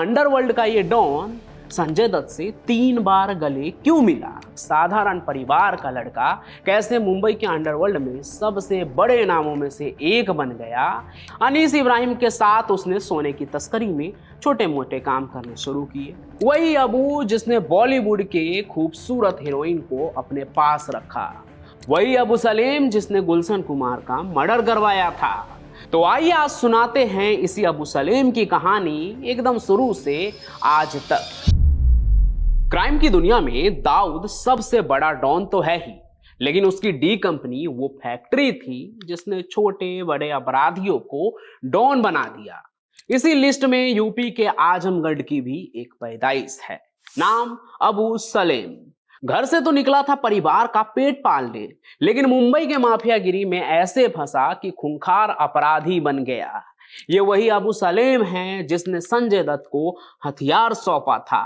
Underworld का ये don Sanjay Dutt से 3 बार गले क्यों मिला? साधारण परिवार का लड़का कैसे मुंबई के अंडरवर्ल्ड में सबसे बड़े नामों में से एक बन गया? अनीस इब्राहिम के साथ उसने सोने की तस्करी में छोटे मोटे काम करने शुरू किए। वही अबू जिसने बॉलीवुड के खूबसूरत हीरोइन को अपने पास रखा। वही अबू सलेम जिसने गुलशन कुमार का मर्डर करवाया था। तो आइए आज सुनाते हैं इसी अबू सलेम की कहानी एकदम शुरू से आज तक। क्राइम की दुनिया में दाऊद सबसे बड़ा डॉन तो है ही, लेकिन उसकी डी कंपनी वो फैक्ट्री थी जिसने छोटे बड़े अपराधियों को डॉन बना दिया। इसी लिस्ट में यूपी के आजमगढ़ की भी एक पैदाइश है, नाम अबू सलेम। घर से तो निकला था परिवार का पेट पालने, लेकिन मुंबई के माफियागिरी में ऐसे फंसा कि खूंखार अपराधी बन गया। ये वही अबू सलेम है जिसने संजय दत्त को हथियार सौंपा था।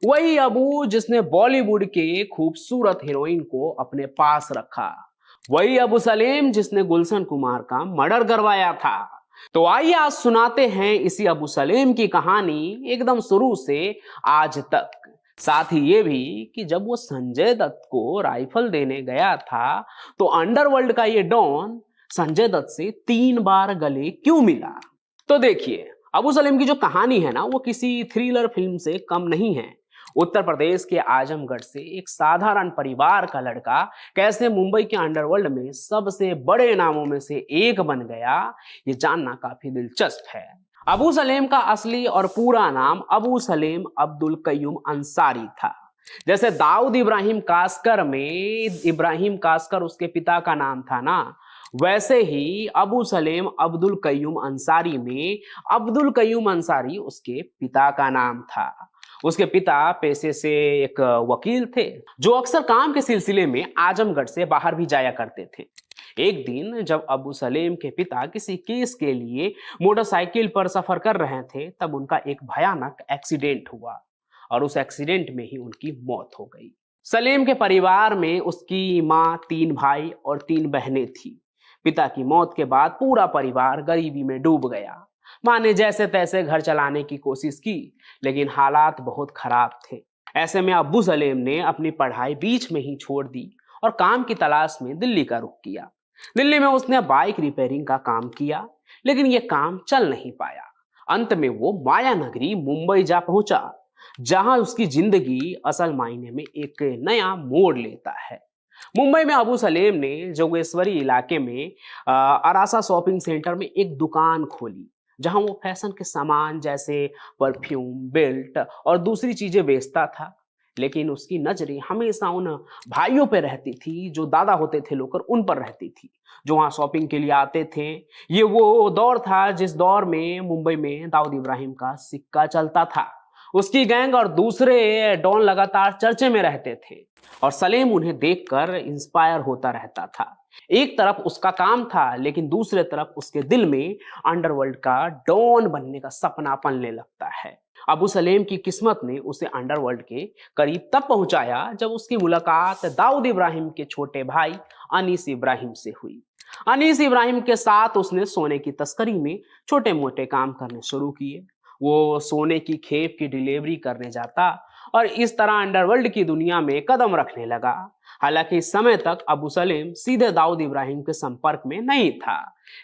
वही अबू जिसने बॉलीवुड के खूबसूरत हीरोइन को अपने पास रखा। वही अबू सलेम जिसने गुलशन कुमार का मर्डर करवाया था। तो आइए आज सुनाते हैं इसी अबू सलेम की कहानी एकदम शुरू से आज तक। साथ ही ये भी कि जब वो संजय दत्त को राइफल देने गया था तो अंडरवर्ल्ड का ये डॉन संजय दत्त से 3 बार गले क्यों मिला? तो देखिए, अबू सलेम की जो कहानी है ना, वो किसी थ्रिलर फिल्म से कम नहीं है। उत्तर प्रदेश के आजमगढ़ से एक साधारण परिवार का लड़का कैसे मुंबई के अंडरवर्ल्ड में सबसे बड़े नामों में से एक बन गया, ये जानना काफी दिलचस्प है। अबू सलेम का असली और पूरा नाम अबू सलेम अब्दुल कय्यूम अंसारी था। जैसे दाऊद इब्राहिम कास्कर में इब्राहिम कास्कर उसके पिता का नाम था ना, वैसे ही अबू सलेम अब्दुल कय्यूम अंसारी में अब्दुल कय्यूम अंसारी उसके पिता का नाम था। उसके पिता पेशे से एक वकील थे जो अक्सर काम के सिलसिले में आजमगढ़ से बाहर भी जाया करते थे। एक दिन जब अबू सलेम के पिता किसी केस के लिए मोटरसाइकिल पर सफर कर रहे थे, तब उनका एक भयानक एक्सीडेंट हुआ और उस एक्सीडेंट में ही उनकी मौत हो गई। सलेम के परिवार में उसकी माँ, 3 भाई और 3 बहनें थी। पिता की मौत के बाद पूरा परिवार गरीबी में डूब गया। माँ ने जैसे तैसे घर चलाने की कोशिश की, लेकिन हालात बहुत खराब थे। ऐसे में अबू सलेम ने अपनी पढ़ाई बीच में ही छोड़ दी और काम की तलाश में दिल्ली का रुख किया। दिल्ली में उसने बाइक रिपेयरिंग का काम किया, लेकिन यह काम चल नहीं पाया। अंत में वो माया नगरी मुंबई जा पहुंचा, जहां उसकी जिंदगी असल मायने में एक नया मोड़ लेता है। मुंबई में अबू सलेम ने जोगेश्वरी इलाके में अरासा शॉपिंग सेंटर में एक दुकान खोली, जहां वो फैशन के सामान जैसे परफ्यूम, बेल्ट और दूसरी चीजें बेचता था। लेकिन उसकी नजरें हमेशा उन भाइयों पे रहती थी जो दादा होते थे लोकर, उन पर रहती थी जो वहाँ शॉपिंग के लिए आते थे। ये वो दौर था जिस दौर में मुंबई में दाऊद इब्राहिम का सिक्का चलता था। उसकी गैंग और दूसरे डॉन लगातार चर्चे में रहते थे और सलेम उन्हें देखकर इंस्पायर होता रहता था। एक तरफ उसका काम था, लेकिन दूसरे तरफ उसके दिल में अंडरवर्ल्ड का डॉन बनने का सपना पलने लगता है। अबू सलेम की किस्मत ने उसे अंडरवर्ल्ड के करीब तब पहुंचाया जब उसकी मुलाकात दाऊद इब्राहिम के छोटे भाई अनीस इब्राहिम से हुई। अनीस इब्राहिम के साथ उसने सोने की तस्करी में छोटे मोटे काम करने शुरू किए। वो सोने की खेप की डिलीवरी करने जाता और इस तरह अंडरवर्ल्ड की दुनिया में कदम रखने लगा। हालांकि इस समय तक अबू सलेम सीधे दाऊद इब्राहिम के संपर्क में नहीं था,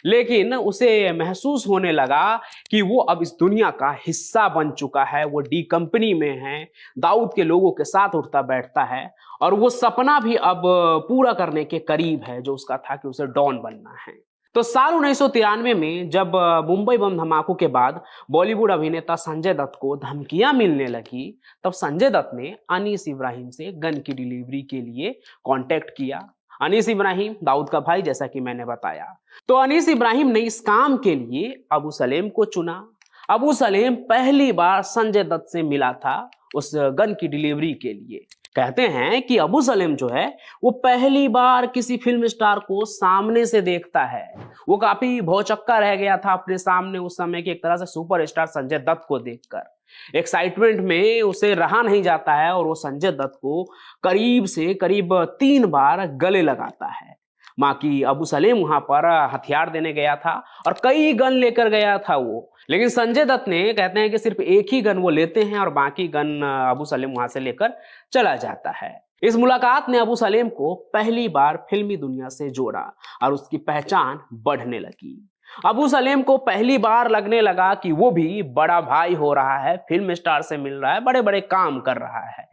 लेकिन उसे महसूस होने लगा कि वो अब इस दुनिया का हिस्सा बन चुका है। वो डी कंपनी में है, दाऊद के लोगों के साथ उठता बैठता है और वो सपना भी अब पूरा करने के करीब है जो उसका था कि उसे डॉन बनना है। तो साल 1993 में जब मुंबई बम धमाकों के बाद बॉलीवुड अभिनेता संजय दत्त को धमकियां मिलने लगी, तब संजय दत्त ने अनीस इब्राहिम से गन की डिलीवरी के लिए कांटेक्ट किया। अनीस इब्राहिम दाऊद का भाई, जैसा कि मैंने बताया। तो अनीस इब्राहिम ने इस काम के लिए अबू सलेम को चुना। अबू सलेम पहली बार संजय दत्त से मिला था उस गन की डिलीवरी के लिए। कहते हैं कि अबू सलेम जो है वो पहली बार किसी फिल्म स्टार को सामने से देखता है। वो काफी भौचक्का रह गया था अपने सामने उस समय के एक तरह से सुपरस्टार संजय दत्त को देखकर। एक्साइटमेंट में उसे रहा नहीं जाता है और वो संजय दत्त को करीब से करीब 3 बार गले लगाता है। माँ की अबू सलेम वहां पर हथियार देने गया था और कई गन लेकर गया था वो। लेकिन संजय दत्त ने कहते हैं कि सिर्फ एक ही गन वो लेते हैं और बाकी गन अबू सलेम वहां से लेकर चला जाता है। इस मुलाकात ने अबू सलेम को पहली बार फिल्मी दुनिया से जोड़ा और उसकी पहचान बढ़ने लगी। अबू सलेम को पहली बार लगने लगा कि वो भी बड़ा भाई हो रहा है, फिल्म स्टार से मिल रहा है, बड़े बड़े काम कर रहा है।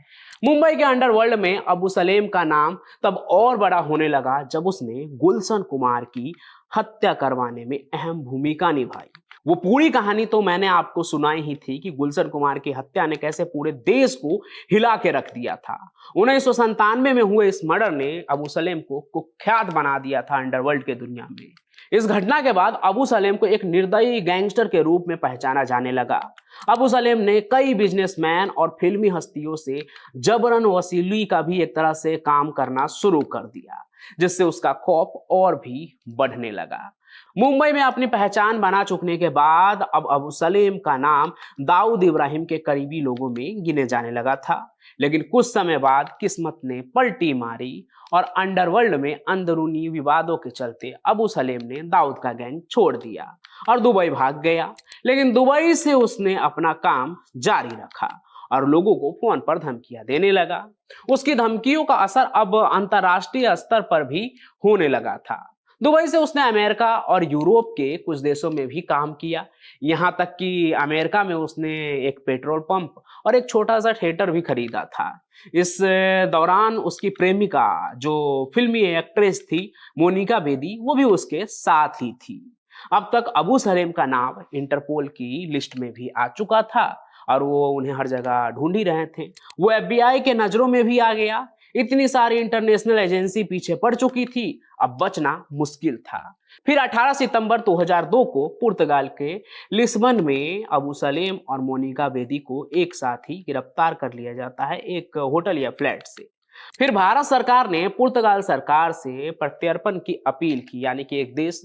मुंबई के अंडरवर्ल्ड में अबू सलेम का नाम तब और बड़ा होने लगा जब उसने गुलशन कुमार की हत्या करवाने में अहम भूमिका निभाई। वो पूरी कहानी तो मैंने आपको सुनाई ही थी कि गुलशन कुमार की हत्या ने कैसे पूरे देश को हिला के रख दिया था। 1997 में हुए इस मर्डर ने अबू सलेम को कुख्यात बना दिया था अंडरवर्ल्ड के दुनिया में। इस घटना के बाद अबू सलेम को एक निर्दयी गैंगस्टर के रूप में पहचाना जाने लगा। अबू सलेम ने कई बिजनेसमैन और फिल्मी हस्तियों से जबरन वसूली का भी एक तरह से काम करना शुरू कर दिया, जिससे उसका खौफ और भी बढ़ने लगा। मुंबई में अपनी पहचान बना चुकने के बाद अब अबू सलेम का नाम दाऊद इब्राहिम के करीबी लोगों में गिने जाने लगा था। लेकिन कुछ समय बाद किस्मत ने पलटी मारी और अंडरवर्ल्ड में अंदरूनी विवादों के चलते अबू सलेम ने दाऊद का गैंग छोड़ दिया और दुबई भाग गया। लेकिन दुबई से उसने अपना काम जारी रखा और लोगों को फोन पर धमकियां देने लगा। उसकी धमकियों का असर अब अंतर्राष्ट्रीय स्तर पर भी होने लगा था। दुबई से उसने अमेरिका और यूरोप के कुछ देशों में भी काम किया। यहाँ तक कि अमेरिका में उसने एक पेट्रोल पंप और एक छोटा सा थिएटर भी खरीदा था। इस दौरान उसकी प्रेमिका जो फिल्मी एक्ट्रेस थी मोनिका बेदी, वो भी उसके साथ ही थी। अब तक अबू सलेम का नाम इंटरपोल की लिस्ट में भी आ चुका था और वो उन्हें हर जगह ढूंढ ही रहे थे। वो FBI के नजरों में भी आ गया। इतनी सारी इंटरनेशनल एजेंसी पीछे पड़ चुकी थी, अब बचना मुश्किल था। फिर 18 सितंबर 2002 को पुर्तगाल के लिस्बन में अबू सलेम और मोनिका बेदी को एक साथ ही गिरफ्तार कर लिया जाता है एक होटल या फ्लैट से। फिर भारत सरकार ने पुर्तगाल सरकार से प्रत्यर्पण की अपील की, यानी कि एक देश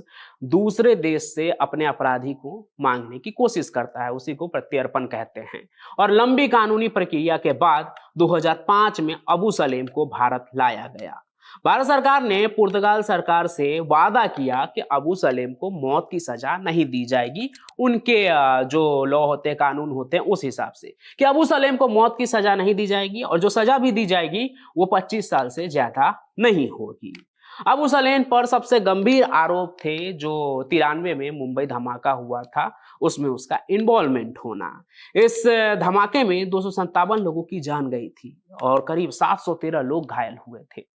दूसरे देश से अपने अपराधी को मांगने की कोशिश करता है, उसी को प्रत्यर्पण कहते हैं। और लंबी कानूनी प्रक्रिया के बाद 2005 में अबू सलेम को भारत लाया गया। भारत सरकार ने पुर्तगाल सरकार से वादा किया कि अबू सलेम को मौत की सजा नहीं दी जाएगी। उनके जो लॉ होते हैं, कानून होते हैं, उस हिसाब से कि अबू सलेम को मौत की सजा नहीं दी जाएगी और जो सजा भी दी जाएगी वो 25 साल से ज्यादा नहीं होगी। अबू सलेम पर सबसे गंभीर आरोप थे जो 93 में मुंबई धमाका हुआ था, उसमें उसका इन्वॉल्वमेंट होना। इस धमाके में 257 लोगों की जान गई थी और करीब 713 लोग घायल हुए थे।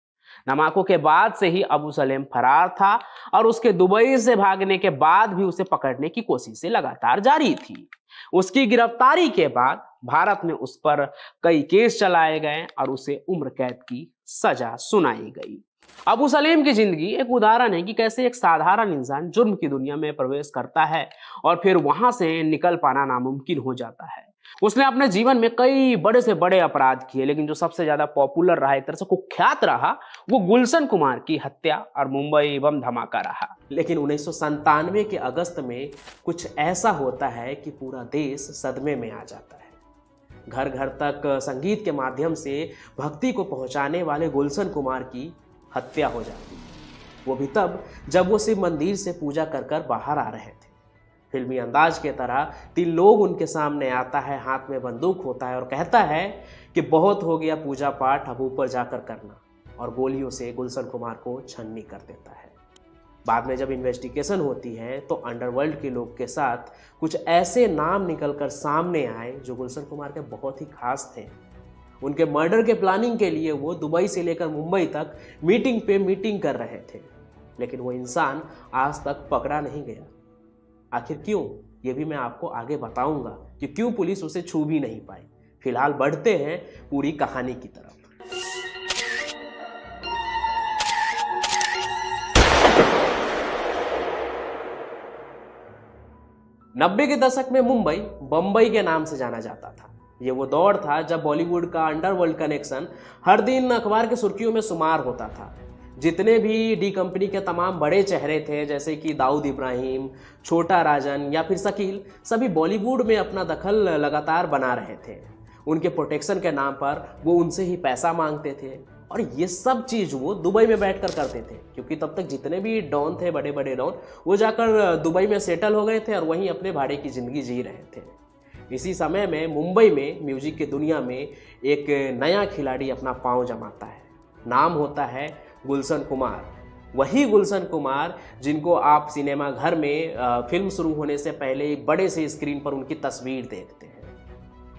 धमाकों के बाद से ही अबू सलेम फरार था और उसके दुबई से भागने के बाद भी उसे पकड़ने की कोशिशें लगातार जारी थी। उसकी गिरफ्तारी के बाद भारत में उस पर कई केस चलाए गए और उसे उम्र कैद की सजा सुनाई गई। अबू सलेम की जिंदगी एक उदाहरण है कि कैसे एक साधारण इंसान जुर्म की दुनिया में प्रवेश करता है और फिर वहां से निकल पाना नामुमकिन हो जाता है। उसने अपने जीवन में कई बड़े से बड़े अपराध किए, लेकिन जो सबसे ज्यादा पॉपुलर रहा, एक तरह से कुख्यात रहा, वो गुलशन कुमार की हत्या और मुंबई बम धमाका रहा। लेकिन 1997 के अगस्त में कुछ ऐसा होता है कि पूरा देश सदमे में आ जाता है। घर घर तक संगीत के माध्यम से भक्ति को पहुंचाने वाले गुलशन कुमार की हत्या हो जाती है। वो भी तब जब वो शिव मंदिर से पूजा कर कर बाहर आ रहे थे। फिल्मी अंदाज के तरह 3 लोग उनके सामने आता है, हाथ में बंदूक होता है और कहता है कि बहुत हो गया पूजा पाठ, अब ऊपर जाकर करना, और गोलियों से गुलशन कुमार को छन्नी कर देता है। बाद में जब इन्वेस्टिगेशन होती है तो अंडरवर्ल्ड के लोग के साथ कुछ ऐसे नाम निकलकर सामने आए जो गुलशन कुमार के बहुत ही खास थे। उनके मर्डर के प्लानिंग के लिए वो दुबई से लेकर मुंबई तक मीटिंग पे मीटिंग कर रहे थे, लेकिन वो इंसान आज तक पकड़ा नहीं गया। आखिर क्यों, ये भी मैं आपको आगे बताऊंगा कि क्यों पुलिस उसे छू भी नहीं पाई। फिलहाल बढ़ते हैं पूरी कहानी की तरफ। 90 के दशक में मुंबई बम्बई के नाम से जाना जाता था। ये वो दौर था जब बॉलीवुड का अंडरवर्ल्ड कनेक्शन हर दिन अखबार के सुर्खियों में शुमार होता था। जितने भी डी कंपनी के तमाम बड़े चेहरे थे, जैसे कि दाऊद इब्राहिम, छोटा राजन या फिर शकील, सभी बॉलीवुड में अपना दखल लगातार बना रहे थे। उनके प्रोटेक्शन के नाम पर वो उनसे ही पैसा मांगते थे और ये सब चीज़ वो दुबई में बैठकर करते थे, क्योंकि तब तक जितने भी डॉन थे, बड़े बड़े डॉन, वो जाकर दुबई में सेटल हो गए थे और वहीं अपने भाड़े की ज़िंदगी जी रहे थे। इसी समय में मुंबई में म्यूजिक की दुनिया में एक नया खिलाड़ी अपना पांव जमाता है। नाम होता है गुलशन कुमार। वही गुलशन कुमार जिनको आप सिनेमा घर में फिल्म शुरू होने से पहले ही बड़े से स्क्रीन पर उनकी तस्वीर देखते हैं।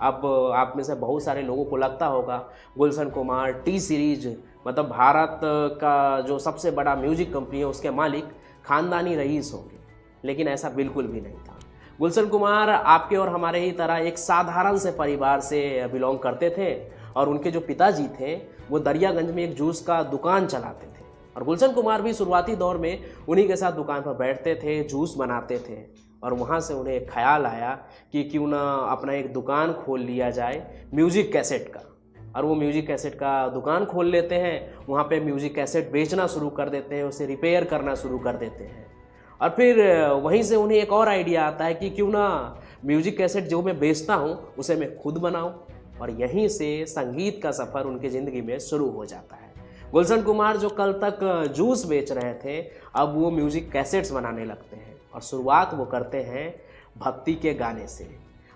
अब आप में से बहुत सारे लोगों को लगता होगा गुलशन कुमार टी सीरीज, मतलब भारत का जो सबसे बड़ा म्यूजिक कंपनी है, उसके मालिक खानदानी रईस होंगे, लेकिन ऐसा बिल्कुल भी नहीं था। गुलशन कुमार आपके और हमारे ही तरह एक साधारण से परिवार से बिलोंग करते थे और उनके जो पिताजी थे वो दरियागंज में एक जूस का दुकान चलाते थे और गुलशन कुमार भी शुरुआती दौर में उन्हीं के साथ दुकान पर बैठते थे, जूस बनाते थे। और वहाँ से उन्हें एक ख्याल आया कि क्यों ना अपना एक दुकान खोल लिया जाए म्यूज़िक कैसेट का, और वो म्यूज़िक कैसेट का दुकान खोल लेते हैं। वहाँ पे म्यूज़िक कैसेट बेचना शुरू कर देते हैं, उसे रिपेयर करना शुरू कर देते हैं। और फिर वहीं से उन्हें एक और आइडिया आता है कि क्यों ना म्यूज़िक कैसेट जो मैं बेचता हूँ उसे मैं खुद बनाऊँ, और यहीं से संगीत का सफ़र उनकी ज़िंदगी में शुरू हो जाता है। गुलशन कुमार जो कल तक जूस बेच रहे थे, अब वो म्यूज़िक कैसेट्स बनाने लगते हैं और शुरुआत वो करते हैं भक्ति के गाने से।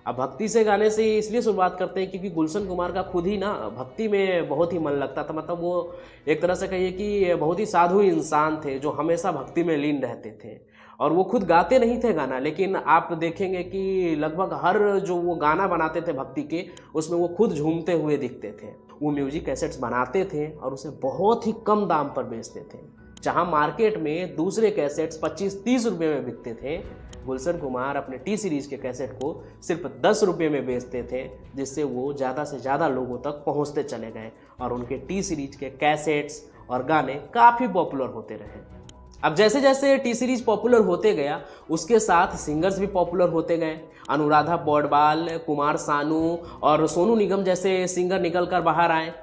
अब भक्ति से गाने से इसलिए शुरुआत करते हैं क्योंकि गुलशन कुमार का खुद ही ना भक्ति में बहुत ही मन लगता था। मतलब वो एक तरह से कहिए कि बहुत ही साधु इंसान थे जो हमेशा भक्ति में लीन रहते थे, और वो खुद गाते नहीं थे गाना, लेकिन आप देखेंगे कि लगभग हर जो वो गाना बनाते थे भक्ति के, उसमें वो खुद झूमते हुए दिखते थे। वो म्यूजिक कैसेट्स बनाते थे और उसे बहुत ही कम दाम पर बेचते थे। जहां मार्केट में दूसरे कैसेट्स 25-30 रुपये में बिकते थे, गुलशन कुमार अपने टी सीरीज के कैसेट को सिर्फ 10 रुपये में बेचते थे, जिससे वो ज़्यादा से ज़्यादा लोगों तक पहुंचते चले गए और उनके टी सीरीज के कैसेट्स और गाने काफ़ी पॉपुलर होते रहे। अब जैसे जैसे टी सीरीज पॉपुलर होते गया, उसके साथ सिंगर्स भी पॉपुलर होते गए। अनुराधा पौडवाल, कुमार सानू और सोनू निगम जैसे सिंगर निकल कर बाहर आए।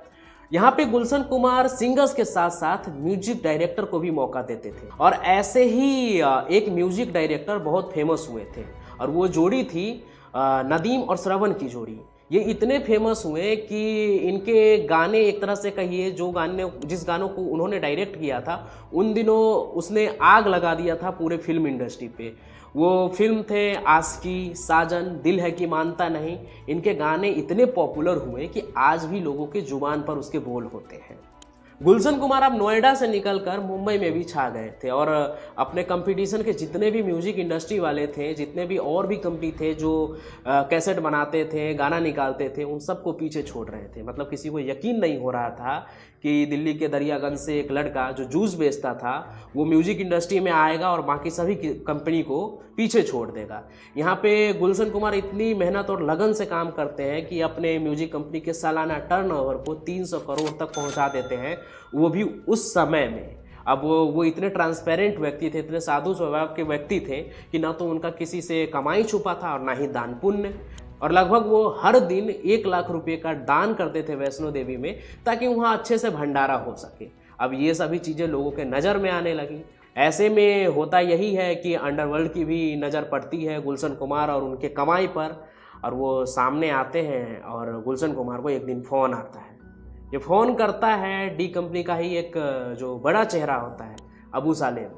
यहाँ पे गुलशन कुमार सिंगर्स के साथ साथ म्यूजिक डायरेक्टर को भी मौका देते थे, और ऐसे ही एक म्यूजिक डायरेक्टर बहुत फेमस हुए थे, और वो जोड़ी थी नदीम और श्रवण की जोड़ी। ये इतने फेमस हुए कि इनके गाने एक तरह से कहिए, जिस गानों को उन्होंने डायरेक्ट किया था उन दिनों उसने आग लगा दिया था पूरे फिल्म इंडस्ट्री पे। वो फिल्म थे आशिकी, साजन, दिल है कि मानता नहीं। इनके गाने इतने पॉपुलर हुए कि आज भी लोगों के जुबान पर उसके बोल होते हैं। गुलशन कुमार अब नोएडा से निकलकर मुंबई में भी छा गए थे, और अपने कंपटीशन के जितने भी म्यूजिक इंडस्ट्री वाले थे, जितने भी और भी कंपनी थे जो कैसेट बनाते थे, गाना निकालते थे, उन सबको पीछे छोड़ रहे थे। मतलब किसी को यकीन नहीं हो रहा था कि दिल्ली के दरियागंज से एक लड़का जो जूस बेचता था वो म्यूजिक इंडस्ट्री में आएगा और बाकी सभी कंपनी को पीछे छोड़ देगा। यहाँ पे गुलशन कुमार इतनी मेहनत और लगन से काम करते हैं कि अपने म्यूजिक कंपनी के सालाना टर्नओवर को 300 करोड़ तक पहुँचा देते हैं, वो भी उस समय में। अब वो इतने ट्रांसपेरेंट व्यक्ति थे, इतने साधु स्वभाव के व्यक्ति थे कि ना तो उनका किसी से कमाई छुपा था और ना ही दान पुण्य, और लगभग वो हर दिन 1 लाख रुपए का दान करते थे वैष्णो देवी में, ताकि वहाँ अच्छे से भंडारा हो सके। अब ये सभी चीज़ें लोगों के नज़र में आने लगी। ऐसे में होता यही है कि अंडरवर्ल्ड की भी नज़र पड़ती है गुलशन कुमार और उनके कमाई पर, और वो सामने आते हैं। और गुलशन कुमार को एक दिन फ़ोन आता है। ये फ़ोन करता है डी कंपनी का ही एक जो बड़ा चेहरा होता है, अबू सालेम।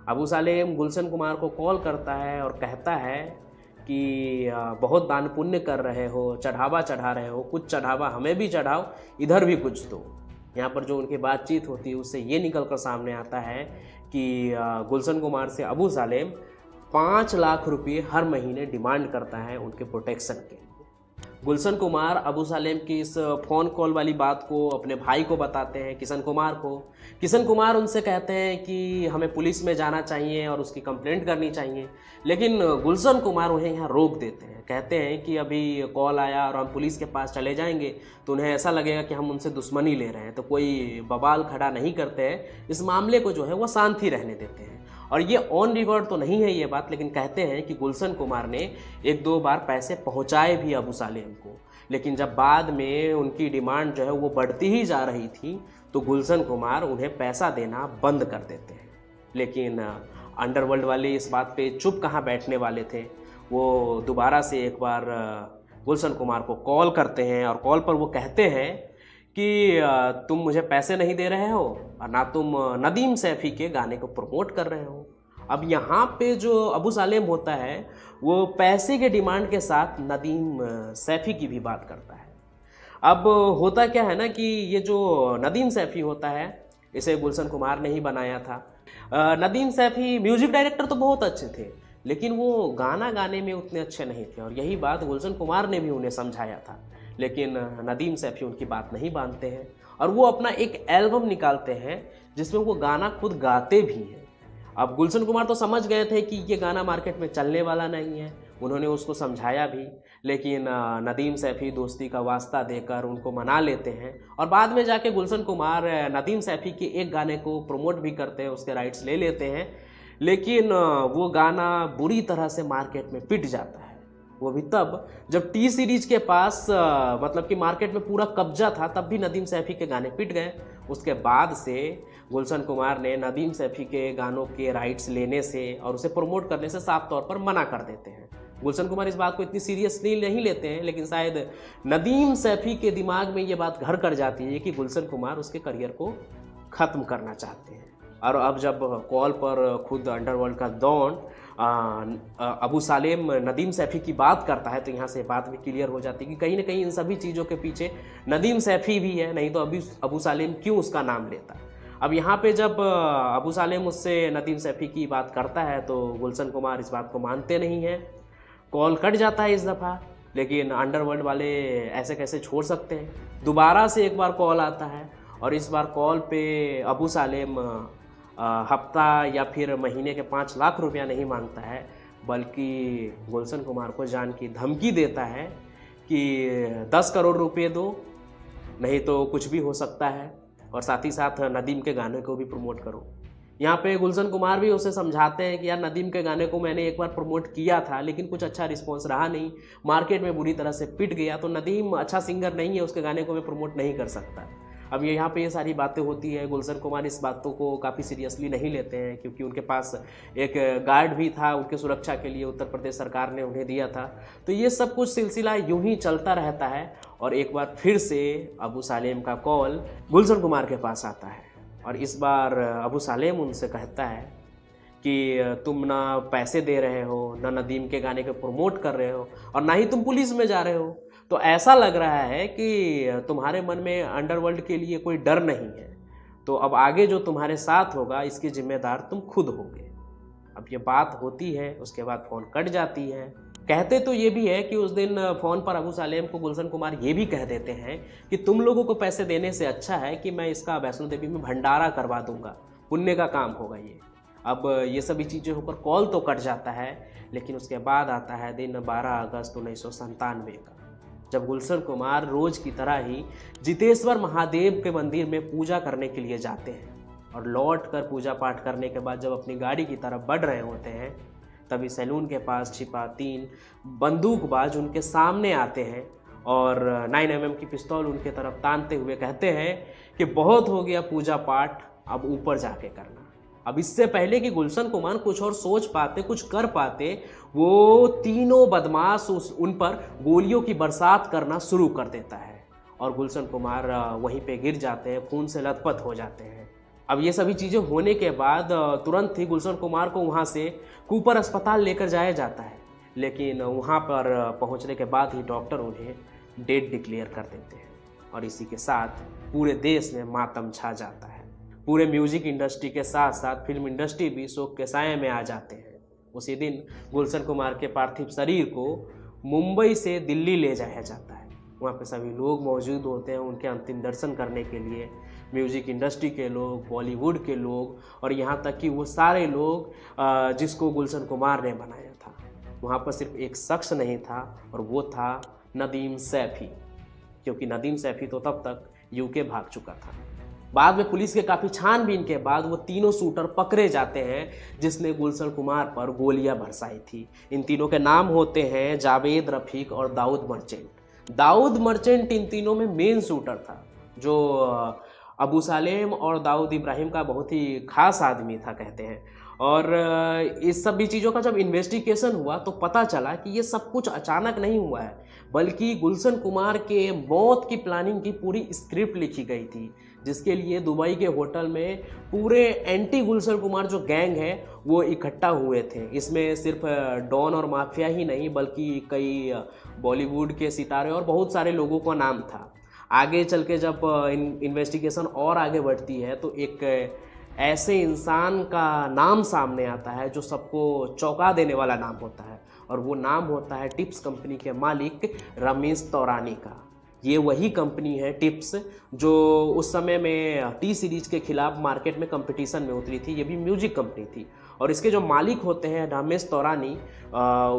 अबू सालेम गुलशन कुमार को कॉल करता है और कहता है कि बहुत दान पुण्य कर रहे हो, चढ़ावा चढ़ा रहे हो, कुछ चढ़ावा हमें भी चढ़ाओ, इधर भी कुछ दो। यहाँ पर जो उनकी बातचीत होती है उससे ये निकल कर सामने आता है कि गुलशन कुमार से अबू सालेम 5 लाख रुपये हर महीने डिमांड करता है उनके प्रोटेक्शन के। गुलशन कुमार अबू सालेम की इस फ़ोन कॉल वाली बात को अपने भाई को बताते हैं, किशन कुमार को। किशन कुमार उनसे कहते हैं कि हमें पुलिस में जाना चाहिए और उसकी कंप्लेंट करनी चाहिए, लेकिन गुलशन कुमार उन्हें यहाँ रोक देते हैं। कहते हैं कि अभी कॉल आया और हम पुलिस के पास चले जाएंगे तो उन्हें ऐसा लगेगा कि हम उनसे दुश्मनी ले रहे हैं, तो कोई बवाल खड़ा नहीं करते हैं, इस मामले को जो है वो शांति रहने देते हैं। और ये ऑन रिकॉर्ड तो नहीं है ये बात, लेकिन कहते हैं कि गुलशन कुमार ने 1-2 बार पैसे पहुंचाए भी अबू सालेम को, लेकिन जब बाद में उनकी डिमांड जो है वो बढ़ती ही जा रही थी तो गुलशन कुमार उन्हें पैसा देना बंद कर देते हैं। लेकिन अंडरवर्ल्ड वाले इस बात पे चुप कहाँ बैठने वाले थे। वो दोबारा से एक बार गुलशन कुमार को कॉल करते हैं और कॉल पर वो कहते हैं कि तुम मुझे पैसे नहीं दे रहे हो और ना तुम नदीम सैफ़ी के गाने को प्रमोट कर रहे हो। अब यहाँ पे जो अबू सालेम होता है वो पैसे के डिमांड के साथ नदीम सैफ़ी की भी बात करता है। अब होता क्या है ना कि ये जो नदीम सैफ़ी होता है इसे गुलशन कुमार ने ही बनाया था। नदीम सैफ़ी म्यूजिक डायरेक्टर तो बहुत अच्छे थे, लेकिन वो गाना गाने में उतने अच्छे नहीं थे और यही बात गुलशन कुमार ने भी उन्हें समझाया था। लेकिन नदीम सैफ़ी उनकी बात नहीं मानते हैं और वो अपना एक एल्बम निकालते हैं जिसमें वो गाना खुद गाते भी हैं। अब गुलशन कुमार तो समझ गए थे कि ये गाना मार्केट में चलने वाला नहीं है, उन्होंने उसको समझाया भी, लेकिन नदीम सैफ़ी दोस्ती का वास्ता देकर उनको मना लेते हैं और बाद में जाके गुलशन कुमार नदीम सैफ़ी के एक गाने को प्रमोट भी करते हैं, उसके राइट्स ले लेते हैं। लेकिन वो गाना बुरी तरह से मार्केट में पिट जाता है। वो भी तब जब टी सीरीज के पास मतलब कि मार्केट में पूरा कब्जा था, तब भी नदीम सैफ़ी के गाने पिट गए। उसके बाद से गुलशन कुमार ने नदीम सैफ़ी के गानों के राइट्स लेने से और उसे प्रमोट करने से साफ तौर पर मना कर देते हैं। गुलशन कुमार इस बात को इतनी सीरियसली नहीं लेते हैं, लेकिन शायद नदीम सैफ़ी के दिमाग में ये बात घर कर जाती है कि गुलशन कुमार उसके करियर को ख़त्म करना चाहते हैं। और अब जब कॉल पर खुद अंडरवर्ल्ड का डॉन अबू सालेम नदीम सैफ़ी की बात करता है, तो यहाँ से बात भी क्लियर हो जाती है कि कहीं ना कहीं इन सभी चीज़ों के पीछे नदीम सैफ़ी भी है, नहीं तो अबू सालेम क्यों उसका नाम लेता। अब यहाँ पे जब अबू सालेम उससे नदीम सैफ़ी की बात करता है तो गुलशन कुमार इस बात को मानते नहीं हैं, कॉल कट जाता है इस दफ़ा। लेकिन अंडरवर्ल्ड वाले ऐसे कैसे छोड़ सकते हैं। दोबारा से एक बार कॉल आता है और इस बार कॉल पे अबू सालेम हफ्ता या फिर महीने के 5 लाख रुपया नहीं मांगता है, बल्कि गुलशन कुमार को जान की धमकी देता है कि 10 करोड़ रुपए दो, नहीं तो कुछ भी हो सकता है, और साथ ही साथ नदीम के गाने को भी प्रमोट करो। यहाँ पे गुलशन कुमार भी उसे समझाते हैं कि यार नदीम के गाने को मैंने एक बार प्रमोट किया था, लेकिन कुछ अच्छा रिस्पॉन्स रहा नहीं, मार्केट में बुरी तरह से पिट गया, तो नदीम अच्छा सिंगर नहीं है, उसके गाने को मैं प्रमोट नहीं कर सकता। अब यहाँ पे ये सारी बातें होती है। गुलशन कुमार इस बातों को काफ़ी सीरियसली नहीं लेते हैं, क्योंकि उनके पास एक गार्ड भी था, उनके सुरक्षा के लिए उत्तर प्रदेश सरकार ने उन्हें दिया था। तो ये सब कुछ सिलसिला यूं ही चलता रहता है और एक बार फिर से अबू सालेम का कॉल गुलशन कुमार के पास आता है और इस बार अबू सालेम उनसे कहता है कि तुम ना पैसे दे रहे हो, ना नदीम के गाने को प्रमोट कर रहे हो और ना ही तुम पुलिस में जा रहे हो, तो ऐसा लग रहा है कि तुम्हारे मन में अंडरवर्ल्ड के लिए कोई डर नहीं है, तो अब आगे जो तुम्हारे साथ होगा इसकी जिम्मेदार तुम खुद होगे। अब ये बात होती है, उसके बाद फ़ोन कट जाती है। कहते तो ये भी है कि उस दिन फ़ोन पर अबू सालेम को गुलशन कुमार ये भी कह देते हैं कि तुम लोगों को पैसे देने से अच्छा है कि मैं इसका वैष्णो देवी में भंडारा करवा दूंगा, पुण्य का काम होगा ये। अब ये सभी चीज़ें होकर कॉल तो कट जाता है, लेकिन उसके बाद आता है दिन 12 अगस्त 1997 का, जब गुलशन कुमार रोज की तरह ही जितेश्वर महादेव के मंदिर में पूजा करने के लिए जाते हैं और लौट कर पूजा पाठ करने के बाद जब अपनी गाड़ी की तरफ बढ़ रहे होते हैं, तभी सैलून के पास छिपा 3 बंदूकबाज उनके सामने आते हैं और 9mm की पिस्तौल उनके तरफ तानते हुए कहते हैं कि बहुत हो गया पूजा पाठ, अब ऊपर जाके करना। अब इससे पहले कि गुलशन कुमार कुछ और सोच पाते, कुछ कर पाते, वो तीनों बदमाश उन पर गोलियों की बरसात करना शुरू कर देता है और गुलशन कुमार वहीं पे गिर जाते हैं, खून से लथपथ हो जाते हैं। अब ये सभी चीज़ें होने के बाद तुरंत ही गुलशन कुमार को वहाँ से कूपर अस्पताल लेकर जाया जाता है, लेकिन वहाँ पर पहुँचने के बाद ही डॉक्टर उन्हें डेड डिक्लेयर कर देते हैं और इसी के साथ पूरे देश में मातम छा जाता है। पूरे म्यूजिक इंडस्ट्री के साथ साथ फिल्म इंडस्ट्री भी शोक के साये में आ जाते हैं। उसी दिन गुलशन कुमार के पार्थिव शरीर को मुंबई से दिल्ली ले जाया जाता है। वहाँ पे सभी लोग मौजूद होते हैं उनके अंतिम दर्शन करने के लिए, म्यूज़िक इंडस्ट्री के लोग, बॉलीवुड के लोग और यहाँ तक कि वो सारे लोग जिसको गुलशन कुमार ने बनाया था। वहाँ पर सिर्फ एक शख्स नहीं था और वो था नदीम सैफ़ी, क्योंकि नदीम सैफ़ी तो तब तक यूके भाग चुका था। बाद में पुलिस के काफ़ी छानबीन के बाद वो तीनों शूटर पकड़े जाते हैं जिसने गुलशन कुमार पर गोलियां बरसाई थी। इन तीनों के नाम होते हैं जावेद रफ़ीक और दाऊद मर्चेंट। दाऊद मर्चेंट इन तीनों में मेन शूटर था, जो अबू सालेम और दाऊद इब्राहिम का बहुत ही खास आदमी था कहते हैं। और इस सभी चीज़ों का जब इन्वेस्टिगेशन हुआ तो पता चला कि ये सब कुछ अचानक नहीं हुआ है, बल्कि गुलशन कुमार के मौत की प्लानिंग की पूरी स्क्रिप्ट लिखी गई थी, जिसके लिए दुबई के होटल में पूरे एंटी गुलशन कुमार जो गैंग है वो इकट्ठा हुए थे। इसमें सिर्फ डॉन और माफिया ही नहीं बल्कि कई बॉलीवुड के सितारे और बहुत सारे लोगों का नाम था। आगे चल के जब इन्वेस्टिगेशन और आगे बढ़ती है तो एक ऐसे इंसान का नाम सामने आता है जो सबको चौंका देने वाला नाम होता है, और वो नाम होता है टिप्स कंपनी के मालिक रमेश तौरानी का। ये वही कंपनी है टिप्स जो उस समय में टी सीरीज के खिलाफ मार्केट में कंपटीशन में उतरी थी। ये भी म्यूजिक कंपनी थी, और इसके जो मालिक होते हैं रमेश तौरानी,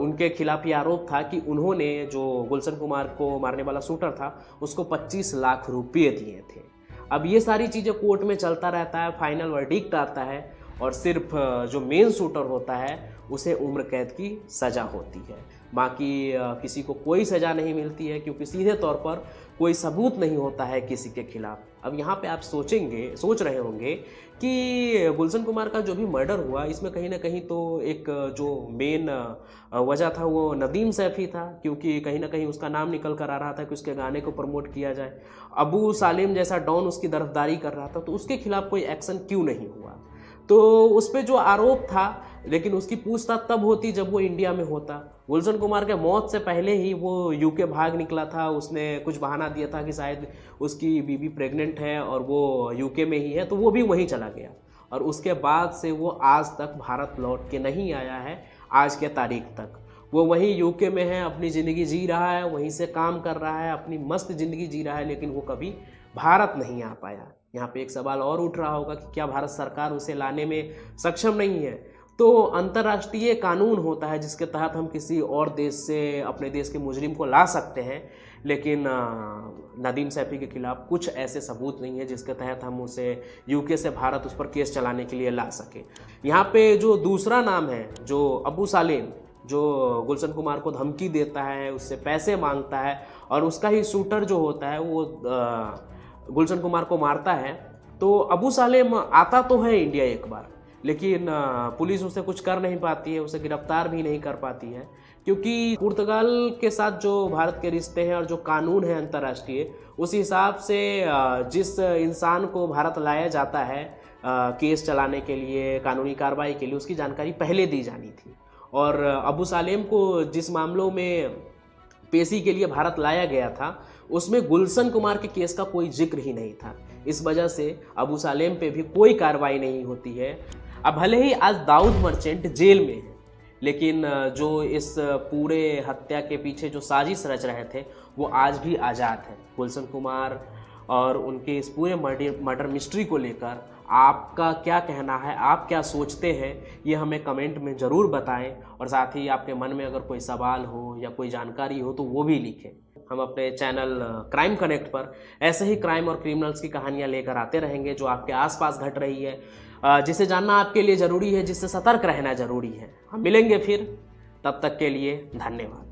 उनके खिलाफ ये आरोप था कि उन्होंने जो गुलशन कुमार को मारने वाला शूटर था उसको 25 लाख रुपये दिए थे। अब ये सारी चीज़ें कोर्ट में चलता रहता है, फाइनल वर्डिक्ट आता है, और सिर्फ जो मेन शूटर होता है उसे उम्र कैद की सज़ा होती है। बाकी किसी को कोई सज़ा नहीं मिलती है, क्योंकि सीधे तौर पर कोई सबूत नहीं होता है किसी के खिलाफ। अब यहाँ पे आप सोच रहे होंगे कि गुलशन कुमार का जो भी मर्डर हुआ इसमें कहीं ना कहीं तो एक जो मेन वजह था वो नदीम सैफ़ी था, क्योंकि कहीं ना कहीं उसका नाम निकल कर आ रहा था कि उसके गाने को प्रमोट किया जाए। अबू सालेम जैसा डॉन उसकी तरफदारी कर रहा था, तो उसके खिलाफ कोई एक्शन क्यों नहीं हुआ। तो उस पर जो आरोप था, लेकिन उसकी पूछताछ तब होती जब वो इंडिया में होता। गुलशन कुमार के मौत से पहले ही वो यूके भाग निकला था। उसने कुछ बहाना दिया था कि शायद उसकी बीवी प्रेग्नेंट है और वो यूके में ही है, तो वो भी वहीं चला गया, और उसके बाद से वो आज तक भारत लौट के नहीं आया है। आज के तारीख तक वो वहीं यूके में है, अपनी ज़िंदगी जी रहा है, वहीं से काम कर रहा है, अपनी मस्त ज़िंदगी जी रहा है, लेकिन वो कभी भारत नहीं आ पाया। यहाँ पे एक सवाल और उठ रहा होगा कि क्या भारत सरकार उसे लाने में सक्षम नहीं है। तो अंतर्राष्ट्रीय कानून होता है जिसके तहत हम किसी और देश से अपने देश के मुजरिम को ला सकते हैं, लेकिन नदीम सैफ़ी के खिलाफ कुछ ऐसे सबूत नहीं है जिसके तहत हम उसे यूके से भारत उस पर केस चलाने के लिए ला सके। यहाँ पे जो दूसरा नाम है, जो अबू सालेम, जो गुलशन कुमार को धमकी देता है, उससे पैसे मांगता है, और उसका ही शूटर जो होता है वो गुलशन कुमार को मारता है। तो अबू सालेम आता तो है इंडिया एक बार, लेकिन पुलिस उसे कुछ कर नहीं पाती है, उसे गिरफ्तार भी नहीं कर पाती है, क्योंकि पुर्तगाल के साथ जो भारत के रिश्ते हैं और जो कानून है अंतर्राष्ट्रीय, उस हिसाब से जिस इंसान को भारत लाया जाता है केस चलाने के लिए, कानूनी कार्रवाई के लिए, उसकी जानकारी पहले दी जानी थी। और अबू सालेम को जिस मामलों में पेशी के लिए भारत लाया गया था उसमें गुलशन कुमार के केस का कोई जिक्र ही नहीं था। इस वजह से अबू सालेम पे भी कोई कार्रवाई नहीं होती है। अब भले ही आज दाऊद मर्चेंट जेल में है, लेकिन जो इस पूरे हत्या के पीछे जो साजिश रच रहे थे वो आज भी आज़ाद है। गुलशन कुमार और उनके इस पूरे मर्डर मिस्ट्री को लेकर आपका क्या कहना है, आप क्या सोचते हैं, ये हमें कमेंट में ज़रूर बताएं, और साथ ही आपके मन में अगर कोई सवाल हो या कोई जानकारी हो तो वो भी लिखें। हम अपने चैनल क्राइम कनेक्ट पर ऐसे ही क्राइम और क्रिमिनल्स की कहानियाँ लेकर आते रहेंगे जो आपके आसपास घट रही है, जिसे जानना आपके लिए ज़रूरी है, जिससे सतर्क रहना ज़रूरी है। हम मिलेंगे फिर, तब तक के लिए धन्यवाद।